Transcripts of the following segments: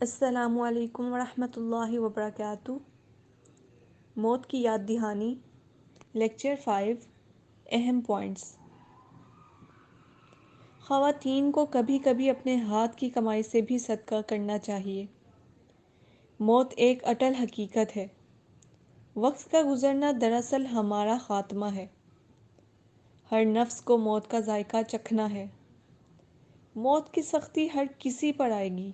السلام علیکم ورحمۃ اللہ وبرکاتہ۔ موت کی یاد دہانی، لیکچر 5، اہم پوائنٹس۔ خواتین کو کبھی کبھی اپنے ہاتھ کی کمائی سے بھی صدقہ کرنا چاہیے۔ موت ایک اٹل حقیقت ہے۔ وقت کا گزرنا دراصل ہمارا خاتمہ ہے۔ ہر نفس کو موت کا ذائقہ چکھنا ہے۔ موت کی سختی ہر کسی پر آئے گی۔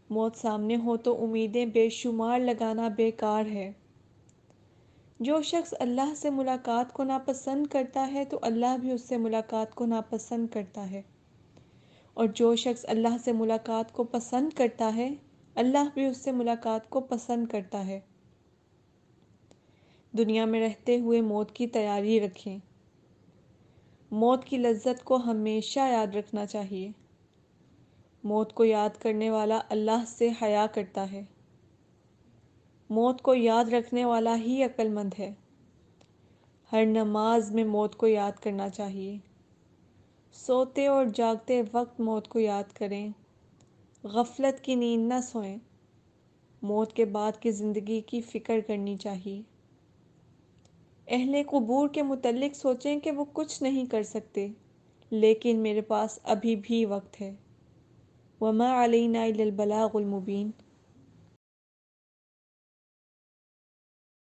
موت سامنے ہو تو امیدیں بے شمار لگانا بیکار ہے۔ جو شخص اللہ سے ملاقات کو ناپسند کرتا ہے تو اللہ بھی اس سے ملاقات کو ناپسند کرتا ہے، اور جو شخص اللہ سے ملاقات کو پسند کرتا ہے اللہ بھی اس سے ملاقات کو پسند کرتا ہے۔ دنیا میں رہتے ہوئے موت کی تیاری رکھیں۔ موت کی لذت کو ہمیشہ یاد رکھنا چاہیے۔ موت کو یاد کرنے والا اللہ سے حیا کرتا ہے۔ موت کو یاد رکھنے والا ہی عقل مند ہے۔ ہر نماز میں موت کو یاد کرنا چاہیے۔ سوتے اور جاگتے وقت موت کو یاد کریں۔ غفلت کی نیند نہ سوئیں۔ موت کے بعد کی زندگی کی فکر کرنی چاہیے۔ اہل قبور کے متعلق سوچیں کہ وہ کچھ نہیں کر سکتے، لیکن میرے پاس ابھی بھی وقت ہے۔ وَمَا عَلَيْنَا إِلَّا الْبَلَاغُ الْمُبِينُ۔